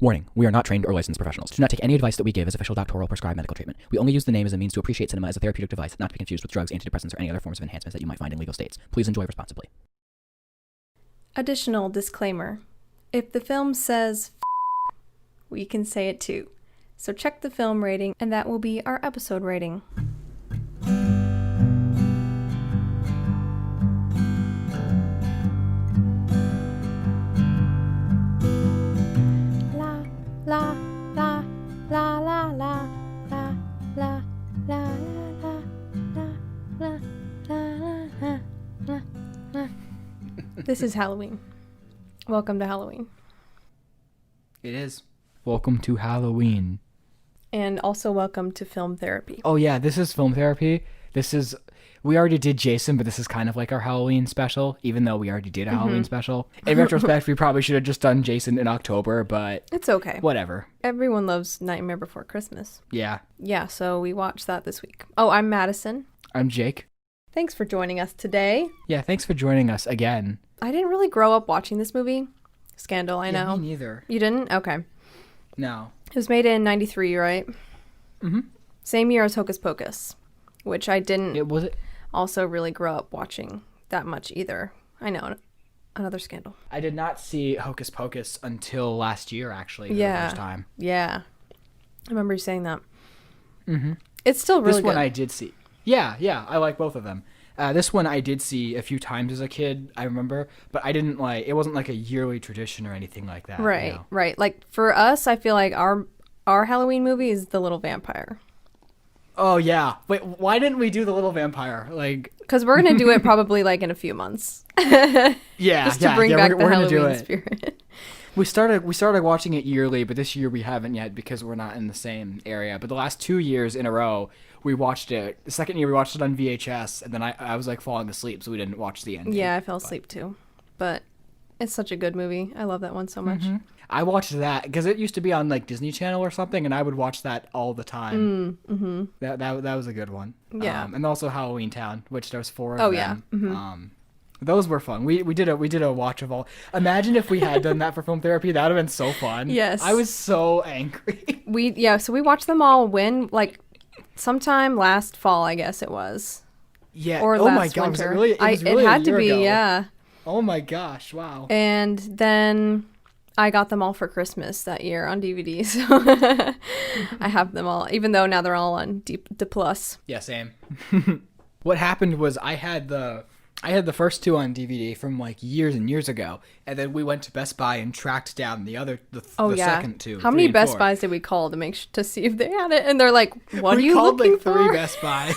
Warning, we are not trained or licensed professionals. Do not take any advice that we give as official doctoral prescribed medical treatment. We only use the name as a means to appreciate cinema as a therapeutic device, not to be confused with drugs, antidepressants, or any other forms of enhancements that you might find in legal states. Please enjoy responsibly. Additional disclaimer. If the film says we can say it too. So check the film rating, and that will be our episode rating. La la la la la la la la la la la la la la. This is Halloween. Welcome to Halloween. It is. Welcome to Halloween. And also welcome to Film Therapy. Oh yeah, this is Film Therapy. We already did Jason, but this is kind of like our Halloween special, even though we already did a Halloween special. In retrospect, we probably should have just done Jason in October, but it's okay. Whatever. Everyone loves Nightmare Before Christmas. Yeah. Yeah, so we watched that this week. Oh, I'm Madison. I'm Jake. Thanks for joining us today. Yeah, thanks for joining us again. I didn't really grow up watching this movie. Scandal, I know. Me neither. You didn't? Okay. No. It was made in 93, right? Mm-hmm. Same year as Hocus Pocus, which I didn't also really grow up watching that much either. I know. Another Scandal. I did not see Hocus Pocus until last year, actually, for the first time. Yeah. I remember you saying that. Mm-hmm. It's still really good. This one I did see. Yeah, I like both of them. This one I did see a few times as a kid, I remember, but I didn't it wasn't like a yearly tradition or anything like that. Right, you know? right. Like for us, I feel like our Halloween movie is The Little Vampire. Oh yeah. Wait, why didn't we do The Little Vampire? Because we're going to do it probably in a few months. Yeah. Just to bring back the Halloween spirit. We started watching it yearly, but this year we haven't yet because we're not in the same area. But the last 2 years in a row, we watched it. The second year we watched it on VHS, and then I was falling asleep, so we didn't watch the ending. Yeah, I fell asleep too. But it's such a good movie. I love that one so much. Mm-hmm. I watched that because it used to be on Disney Channel or something, and I would watch that all the time. Mm-hmm. That was a good one. Yeah. And also Halloween Town, which there's 4 of them. Oh yeah. Mm-hmm. Those were fun. We did a watch of all. Imagine if we had done that for Film Therapy. That would have been so fun. Yes. I was so angry. So we watched them all sometime last fall, I guess it was. Yeah. Or last winter. Was it really? It had to be, ago. yeah. Oh my gosh! Wow. And then I got them all for Christmas that year on DVD, so I have them all, even though now they're all on D+. Yeah, same. What happened was I had the first 2 on DVD from years and years ago, and then we went to Best Buy and tracked down the second 2. How many Best Buys did we call to see if they had it? And they're like, "What are you looking for?" We called 3 Best Buys.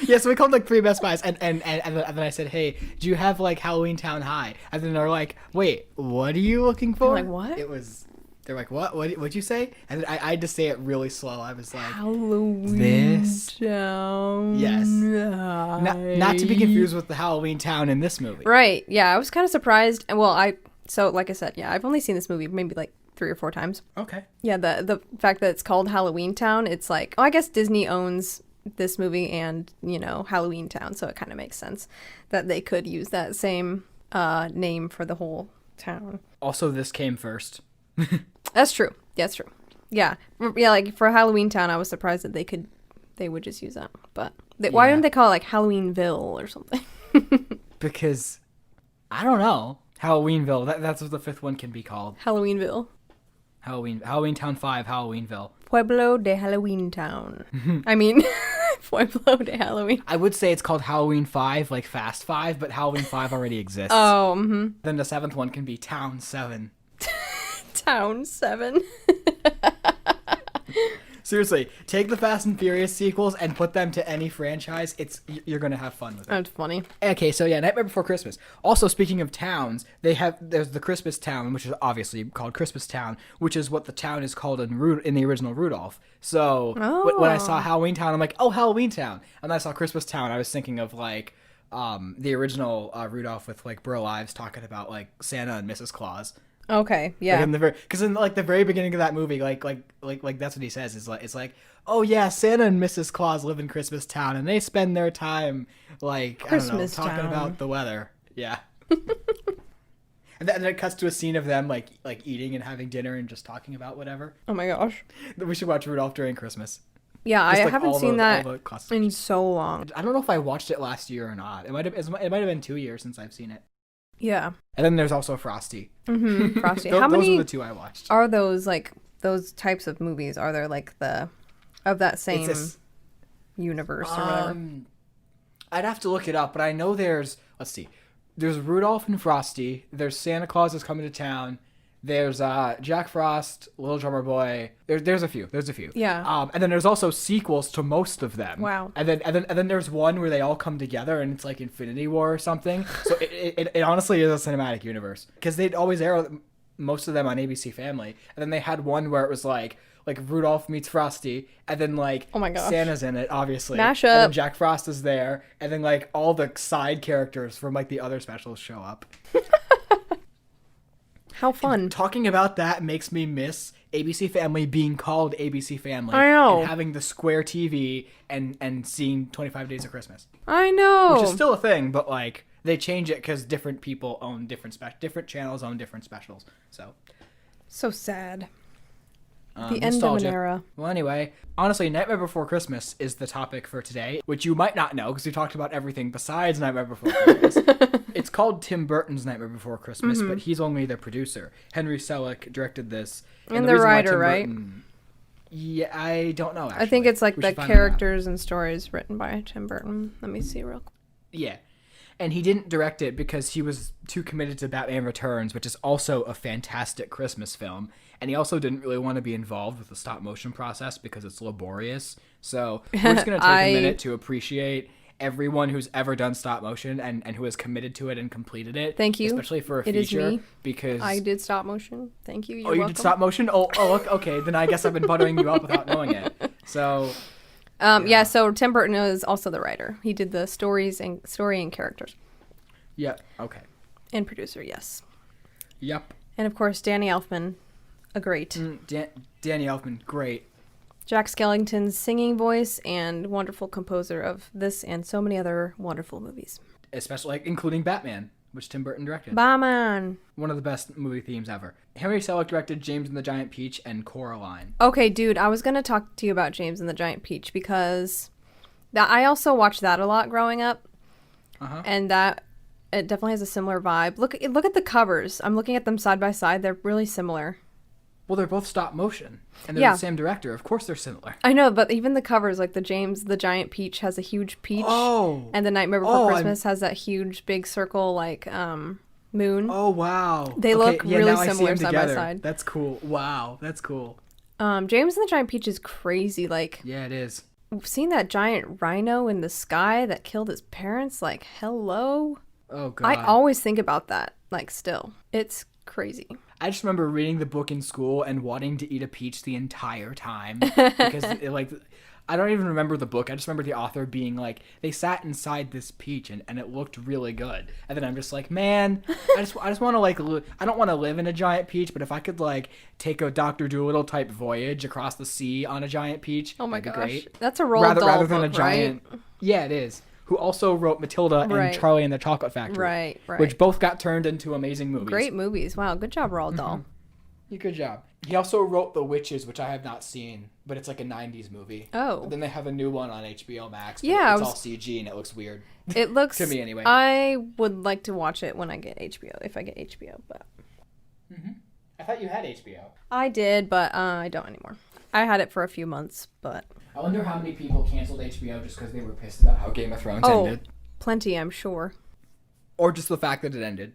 Yeah, so we called 3 Best Buys, and then I said, "Hey, do you have Halloween Town High?" And then they're like, "Wait, what are you looking for?" I'm like, what? They're like, what? What'd you say? And then I had to say it really slow. I was like, Halloween Town. Yes. Not to be confused with the Halloween Town in this movie. Right. Yeah, I was kind of surprised. Well, so like I said, yeah, I've only seen this movie maybe 3 or 4 times. Okay. Yeah, the fact that it's called Halloween Town, it's I guess Disney owns this movie and, Halloween Town, so it kind of makes sense that they could use that same name for the whole town. Also, this came first. That's true. Yeah, that's true. Yeah. Yeah, for Halloween Town, I was surprised that they would just use that. But why didn't they call it Halloweenville or something? Because, I don't know. Halloweenville. That's what the 5th one can be called. Halloweenville. Halloween Town 5, Halloweenville. Pueblo de Halloween Town. I mean, Pueblo de Halloween. I would say it's called Halloween 5, Fast 5, but Halloween 5 already exists. Oh, mm-hmm. Then the 7th one can be Town 7. Town 7. Seriously, take the Fast and Furious sequels and put them to any franchise. You're gonna have fun with it. That's funny. Okay, so yeah, Nightmare Before Christmas. Also, speaking of towns, there's the Christmas Town, which is obviously called Christmas Town, which is what the town is called in the original Rudolph. So when I saw Halloween Town, I'm like, oh, Halloween Town. And then I saw Christmas Town, I was thinking of the original Rudolph with Burl Ives talking about Santa and Mrs. Claus. Okay, yeah. Because in the very beginning of that movie, that's what he says. It's like, oh yeah, Santa and Mrs. Claus live in Christmas Town, and they spend their time Christmas talking Town. about the weather. Yeah. And then it cuts to a scene of them like eating and having dinner and just talking about whatever. Oh my gosh. We should watch Rudolph during Christmas. Yeah, Just, I like, haven't seen that the in so long. I don't know if I watched it last year or not. It might have been 2 years since I've seen it. Yeah. And then there's also Frosty. Mm-hmm. Frosty. Those How many are the two I watched. are those, like, those types of movies? Are there, like, of that same universe or whatever? I'd have to look it up, but I know there's Rudolph and Frosty. There's Santa Claus is Coming to Town. There's Jack Frost, Little Drummer Boy. There's a few. Yeah. And then there's also sequels to most of them. Wow. And then there's one where they all come together and it's like Infinity War or something. So it honestly is a cinematic universe because they'd always air most of them on ABC Family. And then they had one where it was like Rudolph meets Frosty, and then like oh my gosh, Santa's in it, obviously. Mashup. And then Jack Frost is there, and then like all the side characters from like the other specials show up. How fun. And talking about that makes me miss ABC Family being called ABC Family. I know. And having the square TV and seeing 25 Days of Christmas. I know. Which is still a thing, but like they change it because different people own different channels own different specials. So sad. The Nostalgia. end of an era. Well, anyway, honestly, Nightmare Before Christmas is the topic for today, which you might not know because we talked about everything besides Nightmare Before Christmas. It's called Tim Burton's Nightmare Before Christmas, but he's only the producer. Henry Selick directed this. And the writer, right? Yeah, I don't know, actually. I think it's like the characters and stories written by Tim Burton. Let me see real quick. Yeah. And he didn't direct it because he was too committed to Batman Returns, which is also a fantastic Christmas film. And he also didn't really want to be involved with the stop motion process because it's laborious. So we're just going to take a minute to appreciate everyone who's ever done stop motion and who has committed to it and completed it. Thank you. Especially for a feature. It is me. Because I did stop motion. Thank you. You're welcome. welcome. Did stop motion? Oh, okay. Then I guess I've been buttering you up without knowing it. So... yeah, so Tim Burton is also the writer. He did the story and characters. Yep. Okay. And producer, yes. Yep. And of course, Danny Elfman, a great. Danny Elfman, great. Jack Skellington's singing voice and wonderful composer of this and so many other wonderful movies. Especially, including Batman, which Tim Burton directed. Batman. One of the best movie themes ever. Henry Selick directed James and the Giant Peach and Coraline. Okay, dude, I was going to talk to you about James and the Giant Peach because I also watched that a lot growing up. Uh-huh. And it definitely has a similar vibe. Look at the covers. I'm looking at them side by side. They're really similar. Well, they're both stop motion. And they're the same director. Of course they're similar. I know, but even the covers, like the James the Giant Peach has a huge peach. Oh. And the Nightmare Before Christmas has that huge big circle like moon. Oh, wow. They look really similar side by side. That's cool. Wow, that's cool. James and the Giant Peach is crazy. Like, yeah, it is. Seeing that giant rhino in the sky that killed his parents, like, hello? Oh, God. I always think about that, like, still. It's crazy. I just remember reading the book in school and wanting to eat a peach the entire time. Because, I don't even remember the book. I just remember the author being like, they sat inside this peach and it looked really good. And then I'm just like, man, I just want to, I don't want to live in a giant peach, but if I could, take a Dr. Dolittle type voyage across the sea on a giant peach, oh my that'd gosh. be great. That's a Roald Dahl rather than book, a giant. Right? Yeah, it is. Who also wrote Matilda and Charlie and the Chocolate Factory. Right. Which both got turned into amazing movies. Great movies. Wow, good job, Roald Dahl. Mm-hmm. Good job. He also wrote The Witches, which I have not seen, but it's like a 90s movie. Oh. But then they have a new one on HBO Max. But yeah. It's all CG and it looks weird. It looks... to me, anyway. I would like to watch it when I get HBO, if I get HBO, but... Mm-hmm. I thought you had HBO. I did, but I don't anymore. I had it for a few months, but... I wonder how many people canceled HBO just because they were pissed about how Game of Thrones ended. Plenty, I'm sure. Or just the fact that it ended.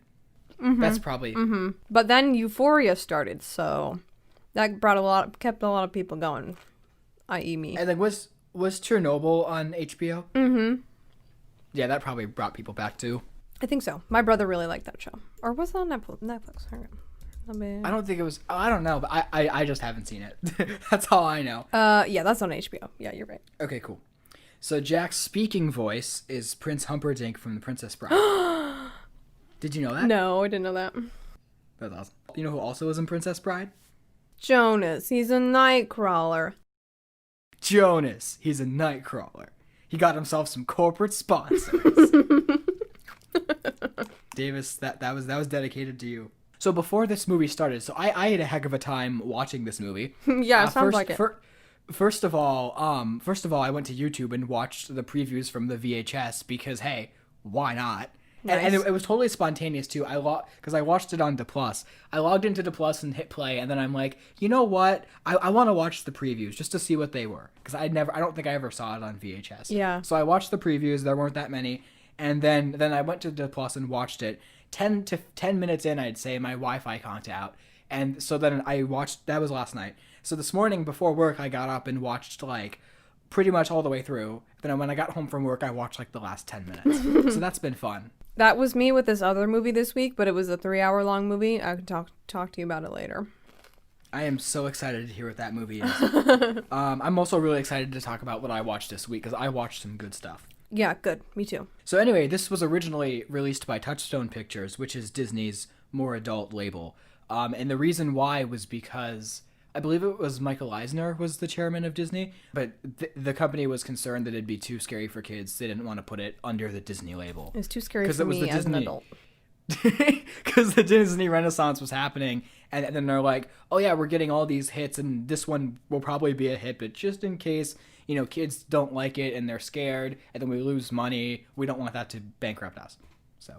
Mm-hmm. That's probably... Mm-hmm. But then Euphoria started, so... That kept a lot of people going, i.e. me. And was Chernobyl on HBO? Mm-hmm. Yeah, that probably brought people back too. I think so. My brother really liked that show. Or was it on Netflix? I don't think it was. I don't know, but I just haven't seen it. That's all I know. Yeah, that's on HBO. Yeah, you're right. Okay, cool. So Jack's speaking voice is Prince Humperdinck from The Princess Bride. Did you know that? No, I didn't know that. That's awesome. You know who also was in Princess Bride? Jonas. He's a nightcrawler. Jonas. He's a nightcrawler. He got himself some corporate sponsors. Davis, that was dedicated to you. So before this movie started, so I had a heck of a time watching this movie. Yeah, it sounds like it. First of all, I went to YouTube and watched the previews from the VHS because, hey, why not? Nice. And it was totally spontaneous too. Because I watched it on DePlus. I logged into DePlus and hit play, and then I'm like, you know what? I want to watch the previews just to see what they were, because I don't think I ever saw it on VHS. Yeah. So I watched the previews. There weren't that many, and then I went to DePlus and watched it. 10 minutes in, I'd say, my Wi-Fi conked out, and so then I watched. That was last night. So this morning before work, I got up and watched like pretty much all the way through. Then when I got home from work, I watched like the last 10 minutes. So that's been fun. That was me with this other movie this week, but it was a 3-hour-long movie. I can talk to you about it later. I am so excited to hear what that movie is. I'm also really excited to talk about what I watched this week, because I watched some good stuff. Yeah, good. Me too. So anyway, this was originally released by Touchstone Pictures, which is Disney's more adult label. And the reason why was because I believe it was Michael Eisner was the chairman of Disney, but the company was concerned that it'd be too scary for kids. They didn't want to put it under the Disney label. It's too scary for me as an adult. Because the Disney Renaissance was happening, and then they're like, oh yeah, we're getting all these hits, and this one will probably be a hit, but just in case, kids don't like it and they're scared, and then we lose money, we don't want that to bankrupt us. So,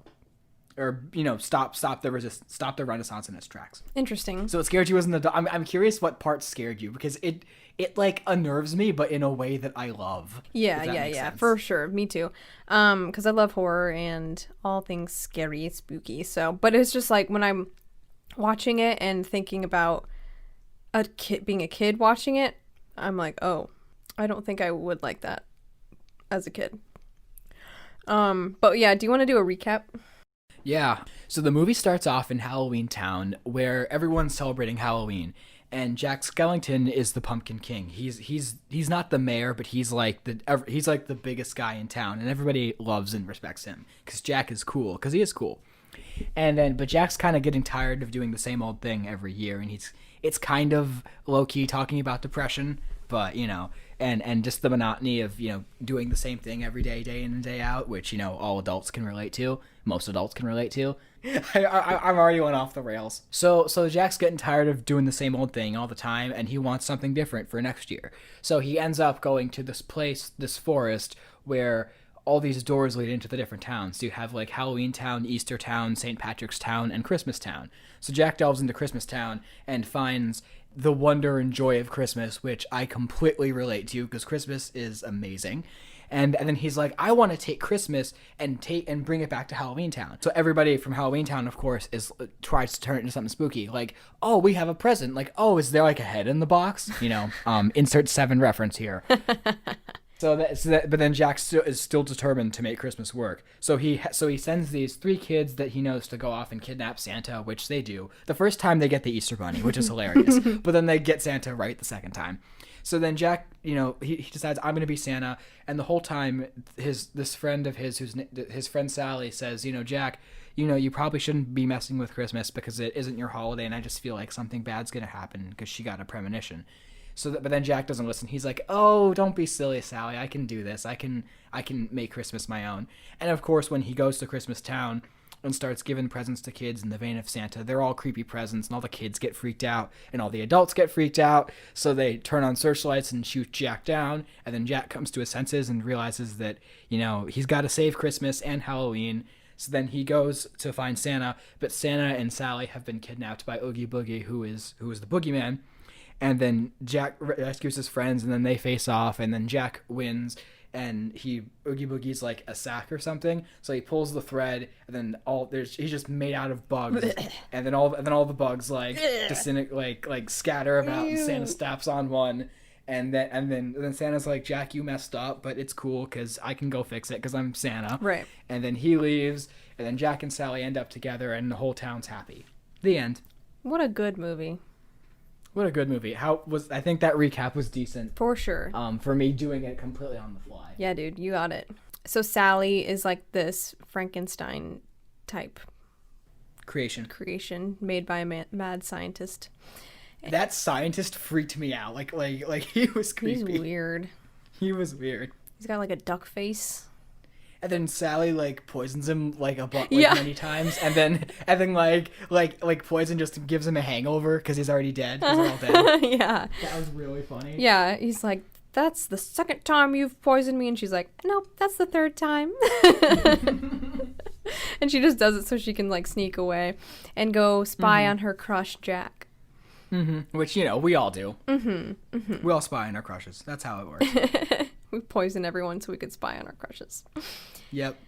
or stop the Renaissance in its tracks. Interesting. So it scared you as an adult. I'm curious what part scared you, because it like unnerves me, but in a way that I love. Yeah, for sure. Me too. Because I love horror and all things scary, spooky. So, but it's just like when I'm watching it and thinking about being a kid watching it, I'm like, oh, I don't think I would like that as a kid. But yeah, do you want to do a recap? Yeah. So the movie starts off in Halloween Town, where everyone's celebrating Halloween, and Jack Skellington is the Pumpkin King. He's not the mayor, but he's like the biggest guy in town, and everybody loves and respects him because Jack is cool, because he is cool. But Jack's kind of getting tired of doing the same old thing every year, and it's kind of low key talking about depression, but and just the monotony of doing the same thing every day, day in and day out, which all adults can relate to. Most adults can relate to. I'm already went off the rails. So Jack's getting tired of doing the same old thing all the time, and he wants something different for next year. So he ends up going to this place, this forest, where all these doors lead into the different towns. So you have like Halloween Town, Easter Town, St. Patrick's Town, and Christmas Town. So Jack delves into Christmas Town and finds the wonder and joy of Christmas, which I completely relate to, because Christmas is amazing. And then he's like, I want to take Christmas and bring it back to Halloween Town. So everybody from Halloween Town, of course, tries to turn it into something spooky. Like, oh, we have a present. Like, oh, is there like a head in the box? Insert 7 reference here. But then Jack is still determined to make Christmas work. So he sends these 3 kids that he knows to go off and kidnap Santa, which they do. The first time they get the Easter Bunny, which is hilarious. But then they get Santa right the second time. So then Jack, he decides, I'm going to be Santa. And the whole time, this friend of his, his friend Sally, says, Jack, you probably shouldn't be messing with Christmas because it isn't your holiday, and I just feel like something bad's going to happen because she got a premonition. But then Jack doesn't listen. He's like, oh, don't be silly, Sally. I can do this. I can make Christmas my own. And of course, when he goes to Christmas Town and starts giving presents to kids in the vein of Santa, they're all creepy presents, and all the kids get freaked out, and all the adults get freaked out, so they turn on searchlights and shoot Jack down, and then Jack comes to his senses and realizes that, he's got to save Christmas and Halloween. So then he goes to find Santa, but Santa and Sally have been kidnapped by Oogie Boogie, who is the boogeyman. And then Jack rescues his friends, and then they face off, and then Jack wins, and Oogie Boogie's like a sack or something, so he pulls the thread, and then he's just made out of bugs, and then all the bugs like scatter about, and Santa steps on one, and then Santa's like, Jack, you messed up, but it's cool because I can go fix it because I'm Santa, right? And then he leaves, and then Jack and Sally end up together, and the whole town's happy. The end. What a good movie. What a good movie. I think that recap was decent. For sure. For me doing it completely on the fly. Yeah, dude, you got it. So Sally is like this Frankenstein type creation made by a mad scientist. That scientist freaked me out. Like he was creepy. He's weird. He was weird. He's got like a duck face. And then Sally like poisons him like Yeah. many times, and then like poison just gives him a hangover because he's already dead. 'Cause they're all dead. Yeah. That was really funny. Yeah, he's like, that's the second time you've poisoned me. And she's like, no, that's the third time. And she just does it so she can like sneak away and go spy on her crush, Jack. Which, you know, we all do. We all spy on our crushes. That's how it works. We poison everyone so we could spy on our crushes. Yep.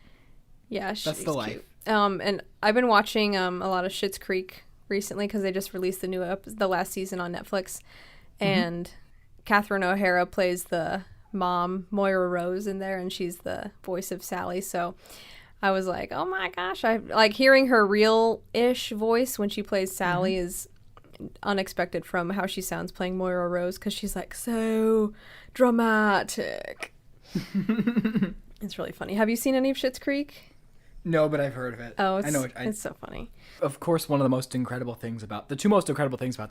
Yeah, That's the life. Cute. And I've been watching a lot of Schitt's Creek recently because they just released the last season on Netflix. And Catherine O'Hara plays the mom, Moira Rose, in there, and she's the voice of Sally. So I was like, oh my gosh, I like hearing her real-ish voice when she plays Sally is unexpected from how she sounds playing Moira Rose, because she's like so dramatic. It's really funny. Have you seen any of Schitt's Creek? No, but I've heard of it. Oh, it's so funny. Of course, one of the two most incredible things about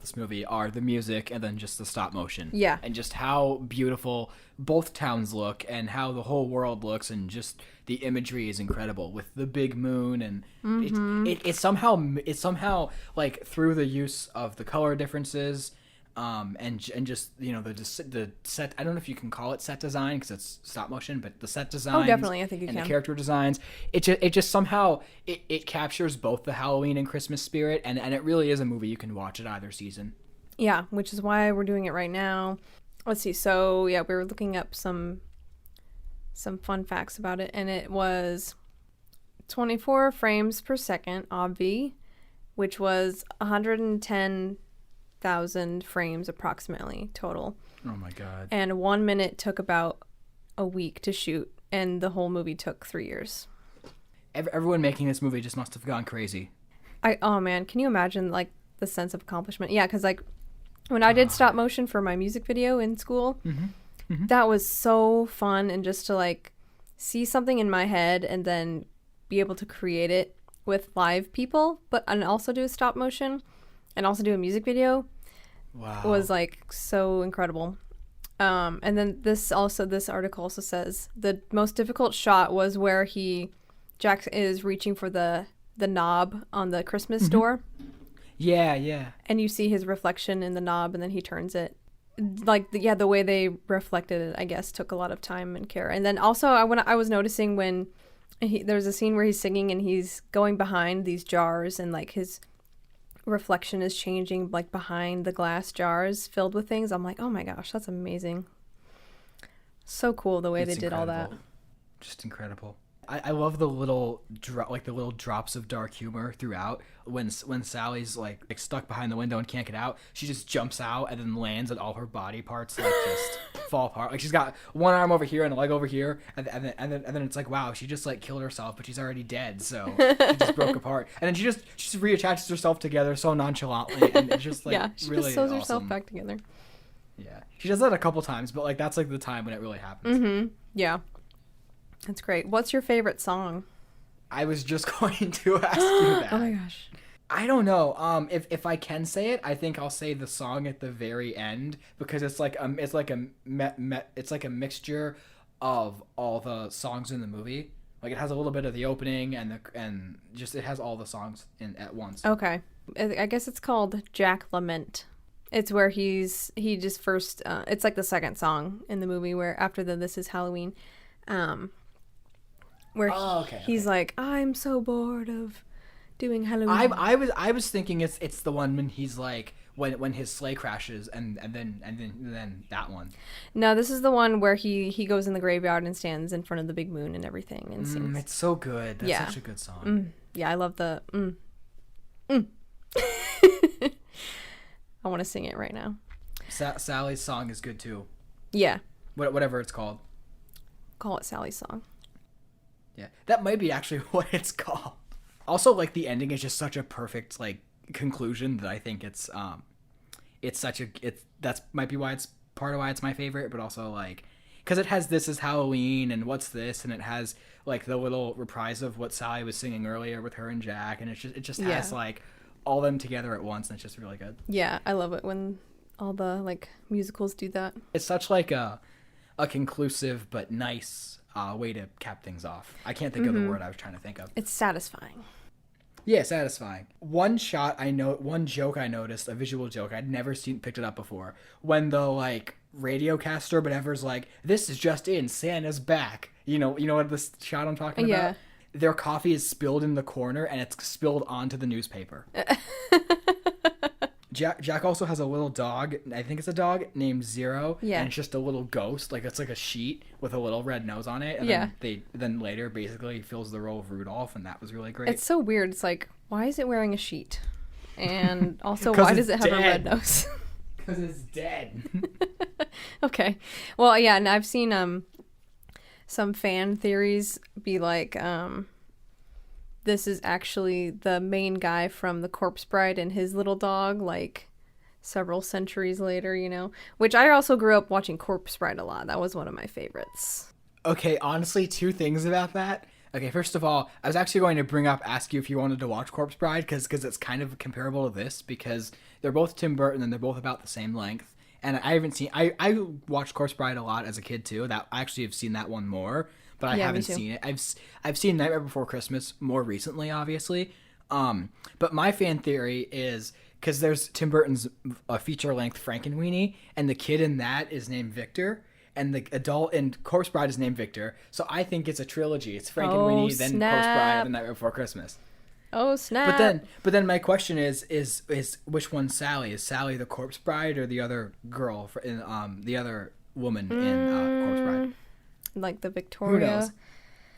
this movie are the music and then just the stop motion. Yeah. And just how beautiful both towns look and how the whole world looks, and just the imagery is incredible with the big moon, and it's somehow like through the use of the color differences, and just, you know, the set, I don't know if you can call it set design because it's stop motion, but the set design. Oh, definitely, I think you and can. The character designs, it just somehow it captures both the Halloween and Christmas spirit, and it really is a movie you can watch at either season. Yeah, which is why we're doing it right now. Let's see. So yeah, we were looking up some fun facts about it, and it was 24 frames per second, obvi, which was 110,000 frames approximately total. Oh my god. And 1 minute took about a week to shoot, and the whole movie took 3 years. Everyone making this movie just must have gone crazy. Oh man, can you imagine like the sense of accomplishment? Yeah, because like when I did stop motion for my music video in school, that was so fun, and just to like see something in my head and then be able to create it with live people, and also do a stop motion and also do a music video. Wow. Was like so incredible. And then this article also says the most difficult shot was where Jack is reaching for the knob on the Christmas door. Yeah. And you see his reflection in the knob, and then he turns it. Like, the way they reflected it, I guess, took a lot of time and care. And then also, I was noticing when there's a scene where he's singing and he's going behind these jars, and like his reflection is changing like behind the glass jars filled with things. I'm like, oh my gosh, that's amazing. So cool the way they did all that. Just incredible. I love the little drops of dark humor throughout. When Sally's like stuck behind the window and can't get out, she just jumps out and then lands, and all her body parts like just fall apart. Like she's got one arm over here and a leg over here, and then it's like, wow, she just like killed herself, but she's already dead, so she just broke apart. And then she just reattaches herself together so nonchalantly, and it's just like she really just sews awesome. herself back together. Yeah, she does that a couple times, but like that's like the time when it really happens. Yeah. That's great. What's your favorite song? I was just going to ask you that. Oh my gosh. I don't know. If I can say it, I think I'll say the song at the very end, because it's like a mixture of all the songs in the movie. Like it has a little bit of the opening and it has all the songs in at once. Okay. I guess it's called Jack Lament. It's where he just first it's like the second song in the movie, where after the This Is Halloween, where he's like, I'm so bored of doing Halloween. I was thinking it's the one when he's like when his sleigh crashes and then that one. No, this is the one where he goes in the graveyard and stands in front of the big moon and everything and sings. It's so good. That's such a good song. Yeah, I love the I want to sing it right now. Sally's song is good too. Yeah. Whatever it's called. Call it Sally's song. Yeah, that might be actually what it's called. Also, like the ending is just such a perfect like conclusion that I think that's might be why it's part of why it's my favorite, but also like because it has This Is Halloween and What's This, and it has like the little reprise of what Sally was singing earlier with her and Jack, and it just has like all them together at once, and it's just really good. Yeah, I love it when all the like musicals do that. It's such like a conclusive but nice way to cap things off. I can't think of the word I was trying to think of. It's satisfying. Yeah, satisfying. One joke I noticed, a visual joke I'd never picked it up before, when the like radiocaster, whatever's like, "This is just in, Santa's back." You know what this shot I'm talking about? Yeah. Their coffee is spilled in the corner and it's spilled onto the newspaper. Jack also has a little dog, I think it's a dog, named Zero. Yeah. And it's just a little ghost, like it's like a sheet with a little red nose on it. And yeah. then later, basically, he fills the role of Rudolph, and that was really great. It's so weird. It's like, why is it wearing a sheet? And also, why does it have a red nose? Because it's dead. Okay. Well, yeah, and I've seen some fan theories be like, this is actually the main guy from The Corpse Bride and his little dog, like several centuries later, you know? Which I also grew up watching Corpse Bride a lot. That was one of my favorites. Okay, honestly, 2 things about that. Okay, first of all, I was actually going to ask you if you wanted to watch Corpse Bride, because it's kind of comparable to this, because they're both Tim Burton and they're both about the same length. And I watched Corpse Bride a lot as a kid too. That I actually have seen that one more, but I haven't seen it. I've seen Nightmare Before Christmas more recently, obviously. But my fan theory is because there's Tim Burton's feature length Frankenweenie, and the kid in that is named Victor, and the adult in Corpse Bride is named Victor. So I think it's a trilogy. It's Frankenweenie, then Corpse Bride, and Nightmare Before Christmas. Oh snap! But then my question is which one's Sally? Is Sally the Corpse Bride or the other girl in the other woman in Corpse Bride? Like the Victoria. Who knows?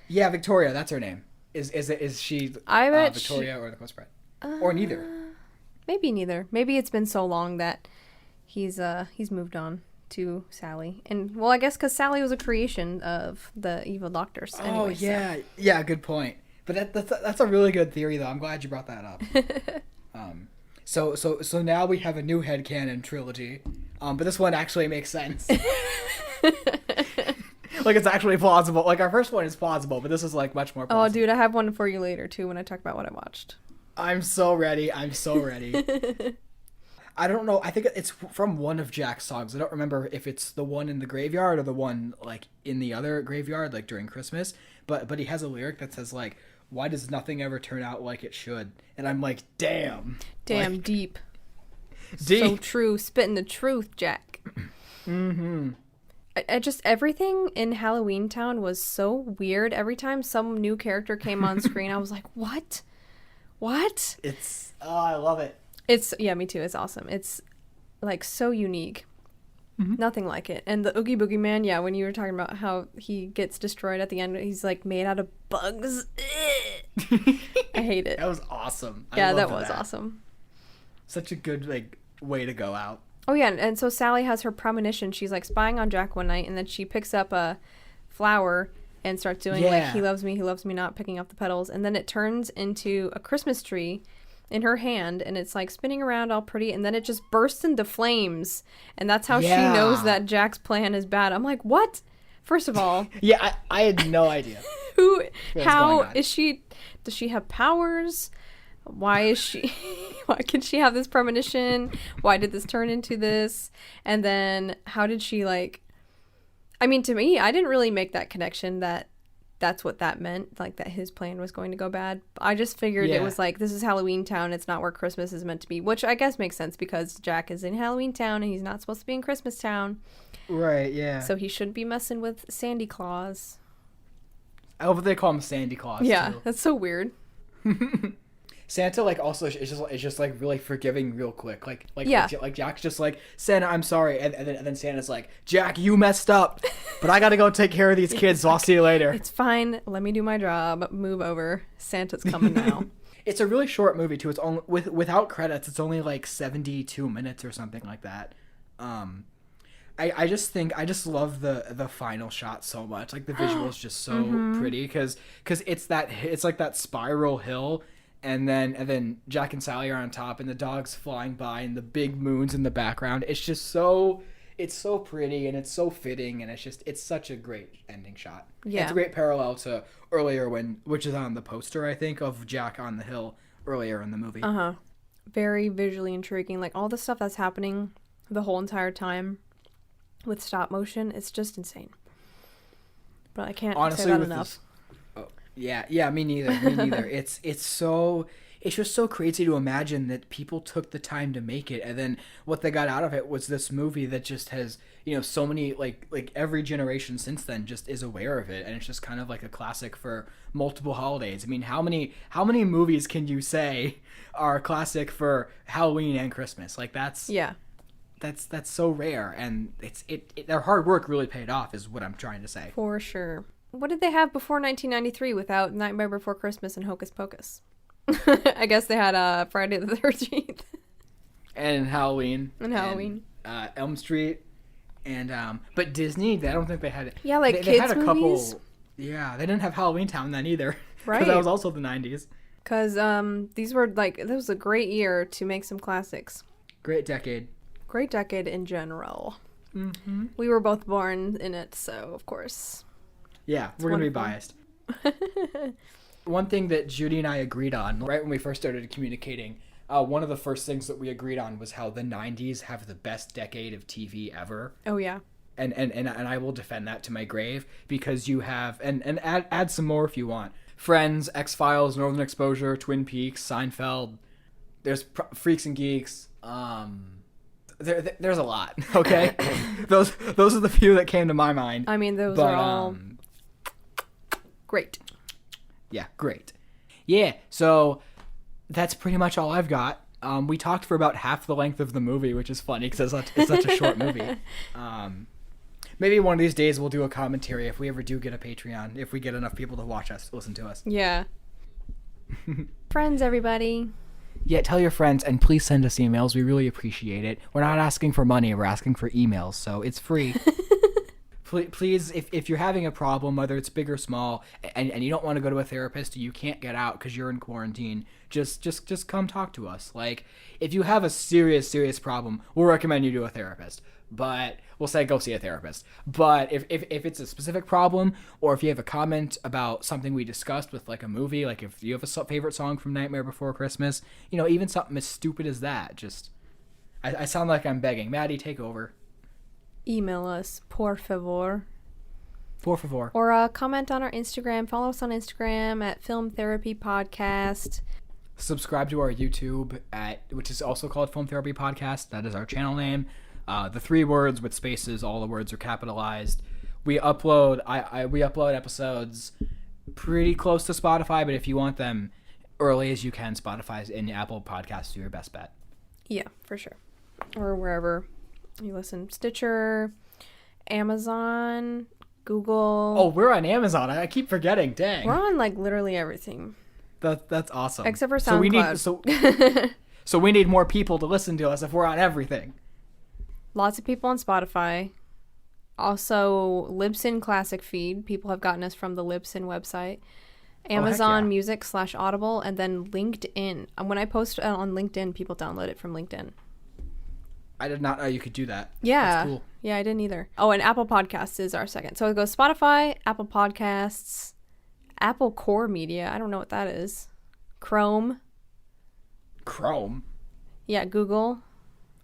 Yeah, Victoria. That's her name. Is she Victoria or the Corpse Bride? Or neither? Maybe neither. Maybe it's been so long that he's moved on to Sally. And well, I guess because Sally was a creation of the evil doctors. Oh yeah, yeah. Good point. But that's a really good theory, though. I'm glad you brought that up. So now we have a new headcanon trilogy, but this one actually makes sense. Like, it's actually plausible. Like, our first one is plausible, but this is, like, much more plausible. Oh, dude, I have one for you later, too, when I talk about what I watched. I'm so ready. I don't know. I think it's from one of Jack's songs. I don't remember if it's the one in the graveyard or the one, like, in the other graveyard, like, during Christmas. But he has a lyric that says, like, "Why does nothing ever turn out like it should?" And I'm like, damn. Damn, like, deep. So true. Spitting the truth, Jack. Mm-hmm. I just, everything in Halloween Town was so weird. Every time some new character came on screen, I was like, what? What? I love it. Yeah, me too. It's awesome. It's, like, so unique. Mm-hmm. Nothing like it. And the Oogie Boogie Man, yeah, when you were talking about how he gets destroyed at the end, he's, like, made out of bugs. I hate it. That was awesome. Yeah, that was awesome. Such a good, like, way to go out. Oh, yeah, and so Sally has her premonition. She's, like, spying on Jack one night, and then she picks up a flower and starts doing, like, he loves me not, picking up the petals. And then it turns into a Christmas tree in her hand, and it's, like, spinning around all pretty, and then it just bursts into flames. And that's how she knows that Jack's plan is bad. I'm like, what? First of all... Yeah, I had no idea. Does she have powers? Why is she... Why can she have this premonition? Why did this turn into this? And then how did she, like... I mean, to me, I didn't really make that connection that that's what that meant, like that his plan was going to go bad. I just figured it was like, this is Halloween Town. It's not where Christmas is meant to be, which I guess makes sense because Jack is in Halloween Town and he's not supposed to be in Christmas Town. Right, yeah. So he shouldn't be messing with Sandy Claus. I love that they call him Sandy Claus, yeah, too. That's so weird. Santa, like, also is just like really forgiving real quick. Like Jack's just like, Santa, I'm sorry, and then Santa's like, Jack, you messed up, but I gotta go take care of these kids, so I'll see you later. It's fine. Let me do my job. Move over. Santa's coming now. It's a really short movie too. It's only without credits. It's only like 72 minutes or something like that. I just love the final shot so much. Like the visuals just so pretty because it's like that spiral hill. And then Jack and Sally are on top, and the dog's flying by, and the big moon's in the background. It's just so pretty, and it's so fitting, and it's such a great ending shot. Yeah, it's a great parallel to earlier which is on the poster, I think, of Jack on the hill earlier in the movie. Very visually intriguing. Like all the stuff that's happening the whole entire time with stop motion, it's just insane. But I can't honestly, say that with enough. Yeah, me neither. Me neither. It's just so crazy to imagine that people took the time to make it, and then what they got out of it was this movie that just has, so many like every generation since then just is aware of it, and it's just kind of like a classic for multiple holidays. I mean, how many movies can you say are a classic for Halloween and Christmas? Like that's so rare, and their hard work really paid off, is what I'm trying to say. For sure. What did they have before 1993 without Nightmare Before Christmas and Hocus Pocus? I guess they had Friday the 13th. And Halloween. And Elm Street. And, but Disney, I don't think they had it. Yeah, like they kids had a movies. couple. Yeah, they didn't have Halloween Town then either. Right. Because that was also the 90s. Because these were this was a great year to make some classics. Great decade. Great decade in general. Mm-hmm. We were both born in it, so of course. Yeah, we're going to be biased. One thing that Judy and I agreed on, right when we first started communicating, one of the first things that we agreed on was how the 90s have the best decade of TV ever. Oh, yeah. And I will defend that to my grave, because you have, and add some more if you want. Friends, X-Files, Northern Exposure, Twin Peaks, Seinfeld, there's Freaks and Geeks, there's a lot, okay? those are the few that came to my mind. I mean, those are all great. Yeah, great. Yeah, so that's pretty much all I've got. We talked for about half the length of the movie, which is funny because it's such a short movie. Maybe one of these days we'll do a commentary if we ever do get a Patreon, if we get enough people to watch us, listen to us. Yeah. Friends, everybody. Yeah, tell your friends, and please send us emails. We really appreciate it. We're not asking for money. We're asking for emails, so it's free. Please, if you're having a problem, whether it's big or small, and you don't want to go to a therapist, you can't get out because you're in quarantine, just come talk to us. Like, if you have a serious problem, we'll recommend you to a therapist. But we'll say go see a therapist. But if it's a specific problem, or if you have a comment about something we discussed with like a movie, like if you have a favorite song from Nightmare Before Christmas, even something as stupid as that, I sound like I'm begging. Maddie, take over. Email us, por favor. Por favor. Or comment on our Instagram. Follow us on Instagram at Film Therapy Podcast. Subscribe to our YouTube which is also called Film Therapy Podcast. That is our channel name. The 3 words with spaces, all the words are capitalized. We upload we upload episodes pretty close to Spotify, but if you want them early as you can, Spotify's and Apple Podcasts are your best bet. Yeah, for sure. Or wherever you listen. Stitcher, Amazon, Google. Oh, we're on Amazon. I keep forgetting. Dang. We're on like literally everything. That's awesome. Except for SoundCloud. So we need more people to listen to us if we're on everything. Lots of people on Spotify. Also, Libsyn Classic feed. People have gotten us from the Libsyn website. Amazon Music / Audible, and then LinkedIn. When I post on LinkedIn, people download it from LinkedIn. I did not know you could do that. Yeah. That's cool. Yeah, I didn't either. Oh, and Apple Podcasts is our second. So it goes Spotify, Apple Podcasts, Apple Core Media. I don't know what that is. Chrome. Yeah, Google.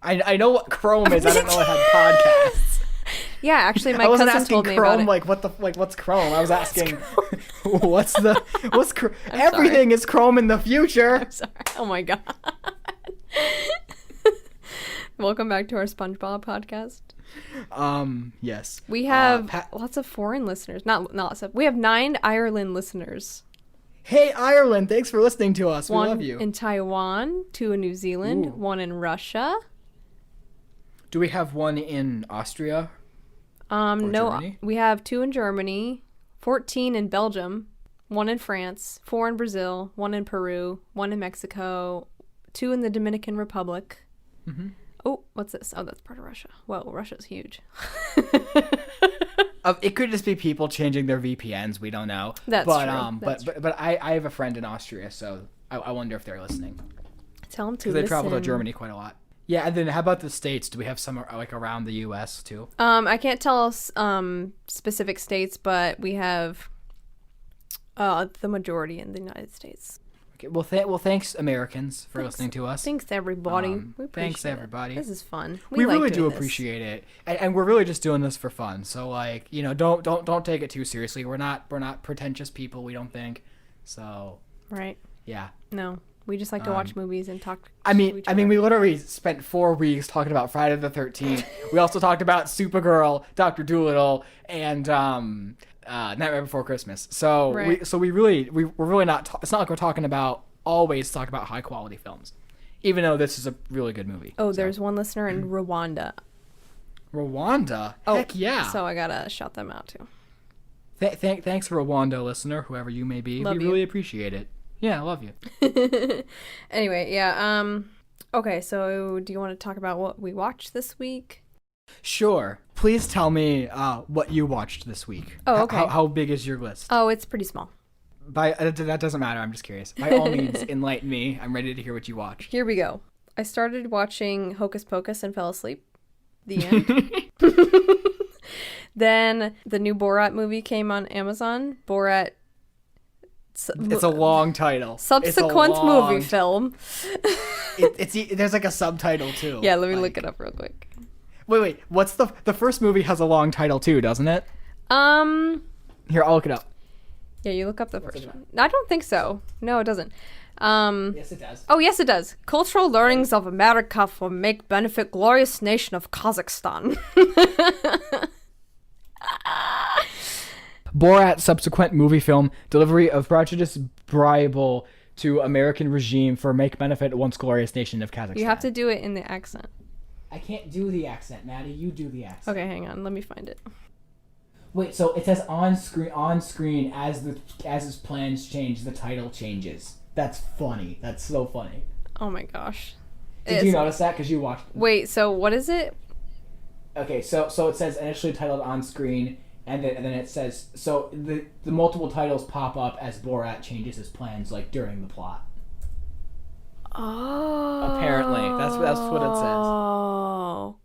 I know what Chrome is. I don't know it had podcasts. Yeah, actually, my cousin told me Chrome, about it. What's Chrome? I was asking, what's everything is Chrome in the future. I'm sorry. Oh my god. Welcome back to our SpongeBob podcast. Yes. We have lots of foreign listeners. Not lots of. We have 9 Ireland listeners. Hey, Ireland! Thanks for listening to us. We 1 love you. In Taiwan, 2 in New Zealand, Ooh. 1 in Russia. Do we have 1 in Austria? No. Germany? We have 2 in Germany, 14 in Belgium, 1 in France, 4 in Brazil, 1 in Peru, 1 in Mexico, 2 in the Dominican Republic. Mm-hmm. Oh, what's this? Oh, that's part of Russia. Whoa, Russia's huge. It could just be people changing their VPNs. We don't know. That's true. But I have a friend in Austria, so I wonder if they're listening. Tell them to because listen. they travel to Germany quite a lot. Yeah, and then how about the states? Do we have some like around the U.S. too? I can't tell specific states, but we have the majority in the United States. Okay, well, thanks Americans for listening to us. Thanks everybody. We appreciate Thanks everybody. This is fun. We like really doing do this. appreciate it, and we're really just doing this for fun. So like, don't take it too seriously. We're not pretentious people. We don't think. So. Right. Yeah. No, we just like to watch movies and talk. I mean, we literally spent 4 weeks talking about Friday the 13th. We also talked about Supergirl, Dr. Dolittle, and Nightmare Before Christmas. So right. we're really not. It's not like we're always talk about high quality films, even though this is a really good movie. Oh, there's one listener in Rwanda. Rwanda? Heck yeah! So I gotta shout them out too. Thanks, Rwanda listener, whoever you may be. We really appreciate it. Yeah, I love you. Anyway, yeah. Okay, so do you want to talk about what we watched this week? Sure. Please tell me what you watched this week. Oh, okay. How big is your list? Oh, it's pretty small. That doesn't matter. I'm just curious. By all means, enlighten me. I'm ready to hear what you watched. Here we go. I started watching Hocus Pocus and fell asleep. The end. Then the new Borat movie came on Amazon. Borat. It's a long title. Subsequent movie film. There's like a subtitle too. Yeah, let me look it up real quick. Wait. What's the first movie has a long title too, doesn't it? Here, I'll look it up. Yeah, you look up the first one. I don't think so. No, it doesn't. Yes, it does. Oh, yes, it does. Cultural Learnings of America for Make Benefit Glorious Nation of Kazakhstan. Borat subsequent movie film delivery of prejudice bribable to American regime for make benefit once glorious nation of Kazakhstan. You have to do it in the accent. I can't do the accent, Maddie. You do the accent. Okay, hang on. Let me find it. Wait, so it says on screen as his plans change, the title changes. That's funny. That's so funny. Oh my gosh. Did you notice that? Because you watched it. Wait, so what is it? Okay, so it says initially titled on screen, and then it says, so the multiple titles pop up as Borat changes his plans, like, during the plot. Oh. Apparently. That's what it says. Oh.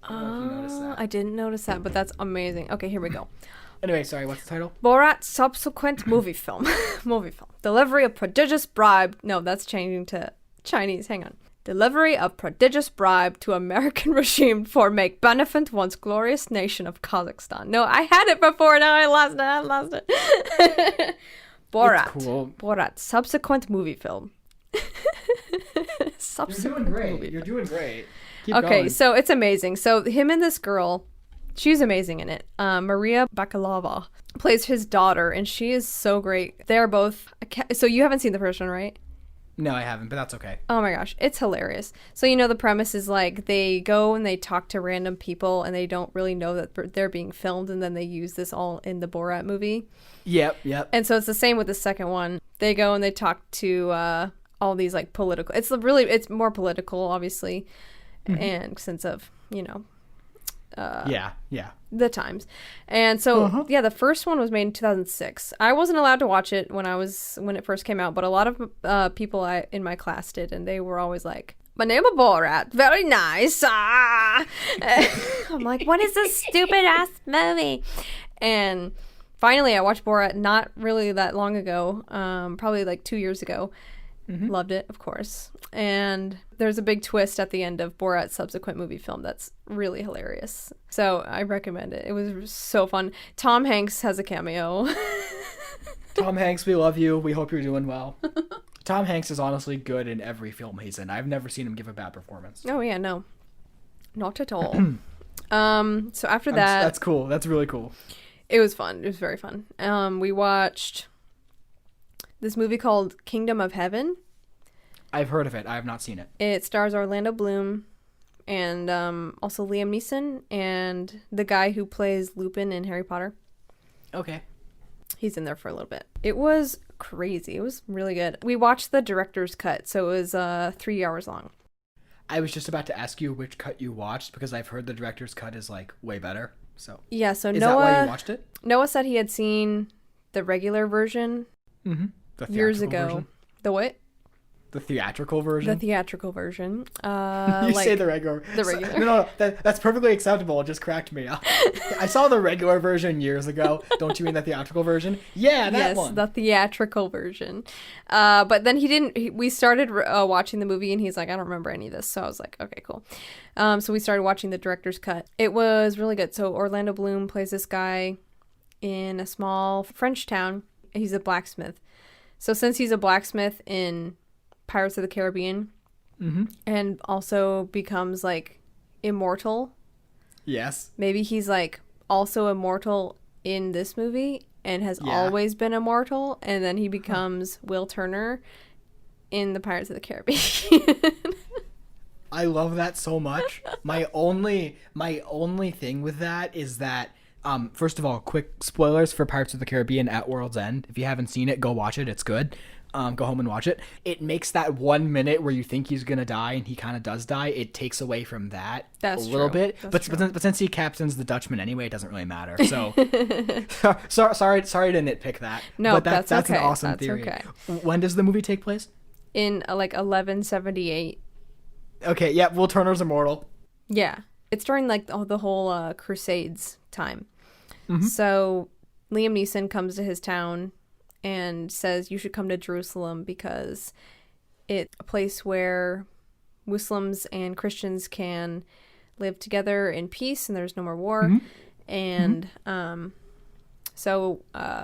I don't know if you noticed that. I didn't notice that, but that's amazing. Okay, here we go. Anyway, sorry, what's the title? Borat subsequent movie film. Delivery of prodigious bribe. No, that's changing to Chinese. Hang on. Delivery of prodigious bribe to American regime for make benefit once glorious nation of Kazakhstan. No, I had it before. Now I lost it. Borat. It's cool. Borat subsequent movie film. You're doing great. Keep okay, going. so it's amazing. So him and this girl, she's amazing in it. Maria Bakalova plays his daughter, and she is so great. They're both. So you haven't seen the first one, right? No, I haven't, but that's okay. Oh my gosh, it's hilarious. So the premise is like they go and they talk to random people, and they don't really know that they're being filmed, and then they use this all in the Borat movie. Yep. And so it's the same with the second one. They go and they talk to all these like political. It's more political, obviously, and sense of yeah. the times. And so the first one was made in 2006. I wasn't allowed to watch it when it first came out, but a lot of people in my class did, and they were always like, "My name is Borat, very nice." I'm like, what is this stupid ass movie? And finally I watched Borat not really that long ago, probably like 2 years ago. Loved it, of course. And there's a big twist at the end of Borat's subsequent movie film that's really hilarious. So I recommend it. It was so fun. Tom Hanks has a cameo. Tom Hanks, we love you. We hope you're doing well. Tom Hanks is honestly good in every film he's in. I've never seen him give a bad performance. Oh yeah, no. Not at all. So after that... That's cool. That's really cool. It was fun. It was very fun. We watched this movie called Kingdom of Heaven. I've heard of it. I have not seen it. It stars Orlando Bloom and also Liam Neeson and the guy who plays Lupin in Harry Potter. Okay. He's in there for a little bit. It was crazy. It was really good. We watched the director's cut, so it was 3 hours long. I was just about to ask you which cut you watched because I've heard the director's cut is like way better. So yeah, so is that why you watched it? Noah said he had seen the regular version the years ago. version? The what? The theatrical version? The theatrical version. You say the regular. The regular. No, that's perfectly acceptable. It just cracked me up. I saw the regular version years ago. Don't you mean the theatrical version? Yeah, that one. Yes, the theatrical version. But then we started watching the movie, and he's like, I don't remember any of this. So I was like, okay, cool. So we started watching the director's cut. It was really good. So Orlando Bloom plays this guy in a small French town. He's a blacksmith. So since he's a blacksmith in Pirates of the Caribbean, and also becomes like immortal. Yes. Maybe he's like also immortal in this movie and has always been immortal, and then he becomes Will Turner in the Pirates of the Caribbean. I love that so much. My only thing with that is that first of all, quick spoilers for Pirates of the Caribbean at World's End. If you haven't seen it, go watch it. It's good. Go home and watch it. It makes that 1 minute where you think he's gonna die and he kind of does die. It takes away from that a little bit. But since he captains the Dutchman anyway, it doesn't really matter. So, sorry to nitpick that. No, but that's okay. An awesome that's theory. Okay. When does the movie take place? In like 1178. Okay, yeah, Will Turner's immortal. Yeah, it's during like the whole Crusades time. Mm-hmm. So Liam Neeson comes to his town and says you should come to Jerusalem because it's a place where Muslims and Christians can live together in peace and there's no more war. Mm-hmm. And so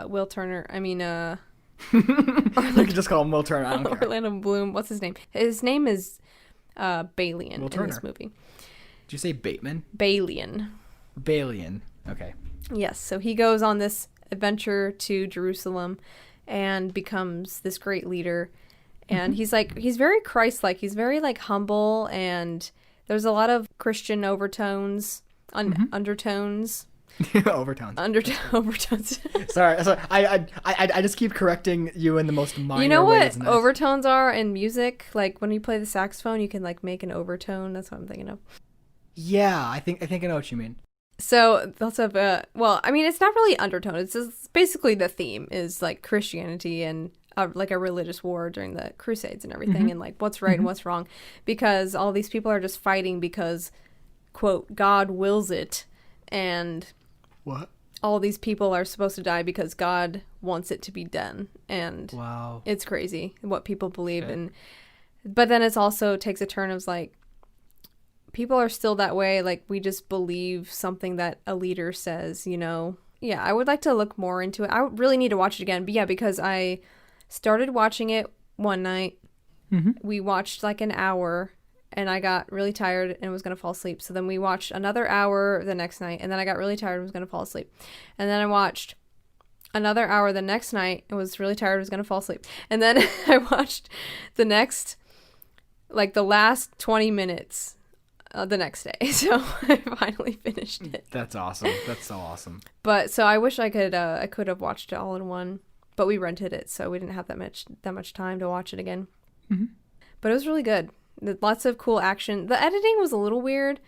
Will Turner, I mean You can just call him Will Turner. I don't care. Orlando Bloom, what's his name? His name is Balian in this movie. Did you say Bateman? Balian. Okay. Yes, so he goes on this adventure to Jerusalem and becomes this great leader. And he's very Christ-like. He's very like humble, and there's a lot of Christian overtones, undertones. Overtones. Sorry. I just keep correcting you in the most minor ways. You know what overtones are in music? Like when you play the saxophone, you can like make an overtone. That's what I'm thinking of. Yeah, I think I know what you mean. So lots of well, I mean, it's not really undertone. It's just basically the theme is like Christianity and like a religious war during the Crusades and everything, and like what's right and what's wrong, because all these people are just fighting because, quote, God wills it, and what? All these people are supposed to die because God wants it to be done, and wow, it's crazy what people believe. And but then it's also takes a turn of like, people are still that way. Like, we just believe something that a leader says, you know? Yeah, I would like to look more into it. I really need to watch it again. But yeah, because I started watching it one night. We watched like an hour and I got really tired and was going to fall asleep. So then we watched another hour the next night and then I got really tired and was going to fall asleep. And then I watched another hour the next night and was really tired and was going to fall asleep. And then I watched the next, like the last 20 minutes the next day. So I finally finished it. That's awesome. That's so awesome. But so I wish I could have watched it all in one, but we rented it, so we didn't have that much time to watch it again. But it was really good. Lots of cool action. The editing was a little weird.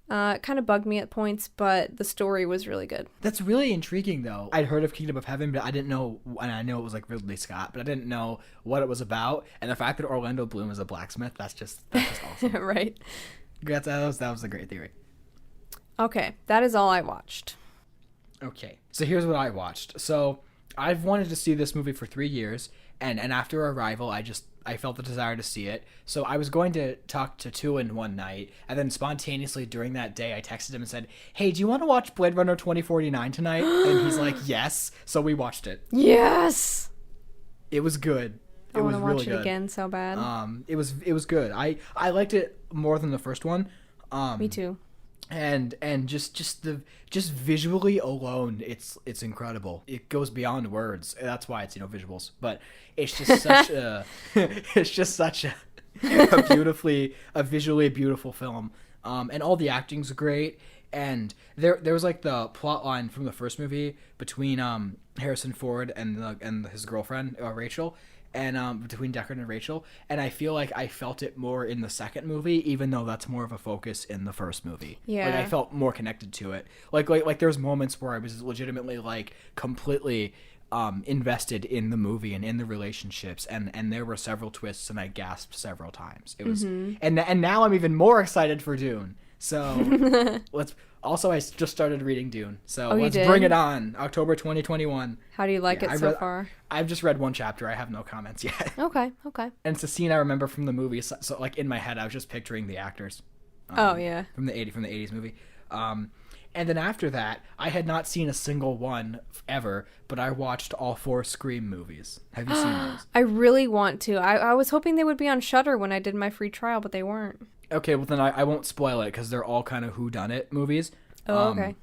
It kind of bugged me at points, but the story was really good. That's really intriguing, though. I'd heard of Kingdom of Heaven, but I didn't know, and I know it was like Ridley Scott, but I didn't know what it was about. And the fact that Orlando Bloom is a blacksmith, that's just awesome. Right. That was a great theory. Okay, that is all I watched. Okay, so here's what I watched. So I've wanted to see this movie for 3 years, and after Arrival, I felt the desire to see it. So I was going to talk to Tuin one night, and then spontaneously during that day, I texted him and said, "Hey, do you want to watch Blade Runner 2049 tonight?" And he's like, "Yes." So we watched it. Yes. It was good. It was really good. I want to watch it again so bad. It was good. I liked it more than the first one. Me too. And just visually alone, it's incredible. It goes beyond words. That's why it's visuals. But it's just such a visually beautiful film. And all the acting's great. And there was like the plot line from the first movie between Harrison Ford and his girlfriend Rachel. And between Deckard and Rachel, and I feel like I felt it more in the second movie, even though that's more of a focus in the first movie. Yeah, like I felt more connected to it. Like there's moments where I was legitimately like completely invested in the movie and in the relationships, and there were several twists, and I gasped several times. It was, and now I'm even more excited for Dune. So I just started reading Dune, so let's bring it on. October 2021. How do you like it so far? I've just read one chapter. I have no comments yet. Okay. And it's a scene I remember from the movie, so like in my head I was just picturing the actors. From the 80s movie. And then after that, I had not seen a single one ever, but I watched all 4 Scream movies. Have you seen those? I really want to. I was hoping they would be on Shudder when I did my free trial, but they weren't. Okay, well then I won't spoil it because they're all kind of whodunit movies. Oh, okay.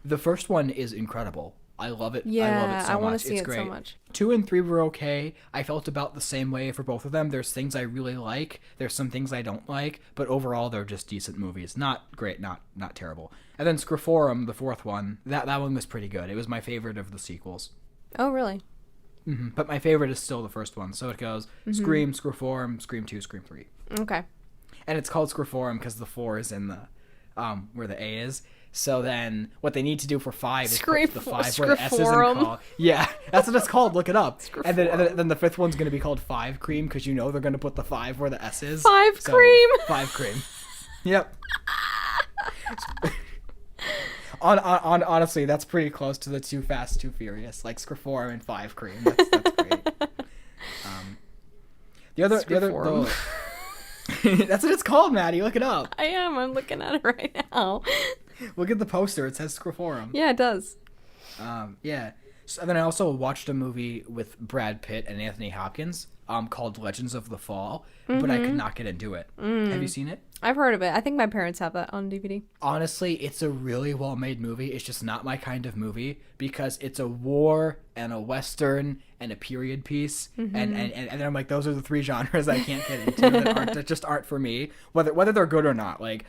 The first one is incredible. I love it. Yeah, I love it so much. I want to see it's it great. so much. 2 and 3 were okay. I felt about the same way for both of them. There's things I really like. There's some things I don't like. But overall, they're just decent movies. Not great, not terrible. And then Scriphorum, the 4th one, that one was pretty good. It was my favorite of the sequels. Oh, really? Mm-hmm. But my favorite is still the first one. So it goes Scream, Scriphorum, Scream 2, Scream 3. Okay. And it's called Scriphorum because the 4 is in the where the A is. So then what they need to do for 5 is put the 5 where the S isn't called. Yeah, that's what it's called. Look it up. And then the 5th one's going to be called 5 Cream because they're going to put the 5 where the S is. 5 Cream. 5 Cream. Yep. Honestly, that's pretty close to the Too Fast, Too Furious. Like Scriphorum and 5 Cream. That's great. The other that's what it's called, Maddie. Look it up. I am. I'm looking at it right now. Look at the poster. It says Scriphorum. Yeah, it does. Yeah. So then I also watched a movie with Brad Pitt and Anthony Hopkins called Legends of the Fall, but I could not get into it. Have you seen it? I've heard of it. I think my parents have that on DVD. Honestly, it's a really well-made movie. It's just not my kind of movie because it's a war and a Western and a period piece. And I'm like, those are the 3 genres I can't get into that just aren't for me, whether they're good or not. Like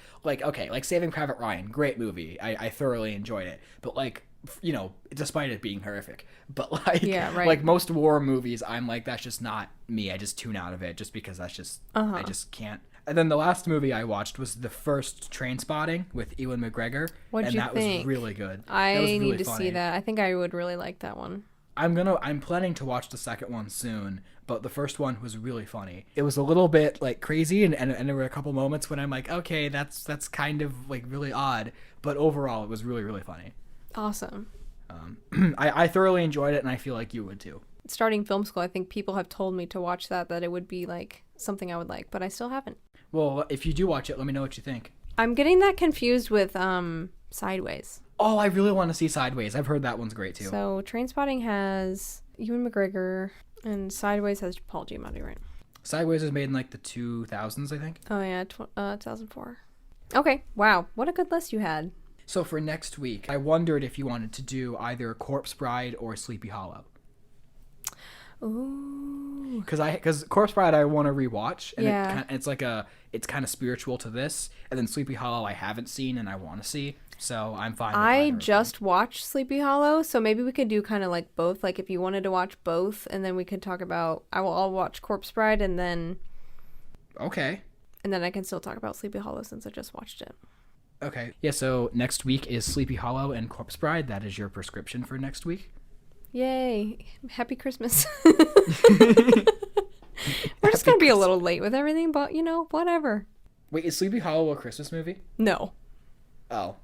Saving Private Ryan, great movie. I thoroughly enjoyed it. But despite it being horrific. But like most war movies, I'm like, that's just not me. I just tune out of it just because that's just, I just can't. And then the last movie I watched was the first Trainspotting with Ewan McGregor. What'd you think? And that was really good. I need to see that. I think I would really like that one. I'm planning to watch the second one soon, but the first one was really funny. It was a little bit like crazy and there were a couple moments when I'm like, okay, that's kind of like really odd, but overall it was really, really funny. Awesome. I thoroughly enjoyed it and I feel like you would too. Starting film school, I think people have told me to watch that it would be like something I would like, but I still haven't. Well, if you do watch it, let me know what you think. I'm getting that confused with Sideways. Oh, I really want to see Sideways. I've heard that one's great too. So Trainspotting has Ewan McGregor and Sideways has Paul Giamatti, right? Sideways was made in like the 2000s, I think. Oh yeah, 2004. Okay, wow, what a good list you had. So for next week, I wondered if you wanted to do either Corpse Bride or Sleepy Hollow. Ooh. Because Corpse Bride I want to rewatch, and yeah. it's kind of spiritual to this, and then Sleepy Hollow I haven't seen and I want to see, so I'm fine. I just watched Sleepy Hollow, so maybe we could do kind of like both. Like if you wanted to watch both, and then we could talk about. I'll watch Corpse Bride, and then. Okay. And then I can still talk about Sleepy Hollow since I just watched it. Okay. Yeah. So next week is Sleepy Hollow and Corpse Bride. That is your prescription for next week. Yay. Happy Christmas. We're just going to be a little late with everything, but, whatever. Wait, is Sleepy Hollow a Christmas movie? No. Oh.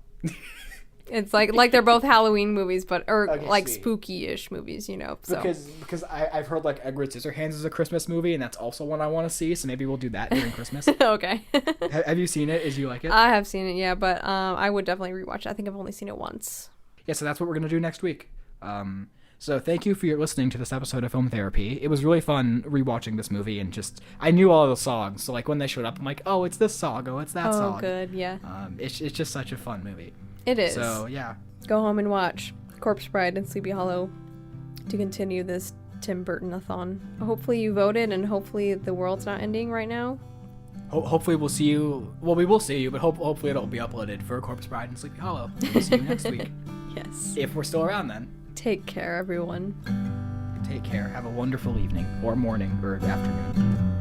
It's like they're both Halloween movies, but okay, spooky-ish movies, So. Because I've heard like Edward Scissorhands is a Christmas movie, and that's also one I want to see, so maybe we'll do that during Christmas. Okay. Have you seen it? Did you like it? I have seen it, yeah, but I would definitely rewatch it. I think I've only seen it once. Yeah, so that's what we're going to do next week. So thank you for your listening to this episode of Film Therapy. It was really fun rewatching this movie and I knew all the songs. So like when they showed up, I'm like, oh, it's this song. Oh, it's that song. Oh, good. Yeah. It's just such a fun movie. It is. So yeah. Go home and watch Corpse Bride and Sleepy Hollow to continue this Tim Burton-a-thon. Hopefully you voted and hopefully the world's not ending right now. Hopefully we'll see you. Well, we will see you, but hopefully it'll be uploaded for Corpse Bride and Sleepy Hollow. We'll see you next week. Yes. If we're still around then. Take care, everyone. Take care. Have a wonderful evening, or morning, or afternoon.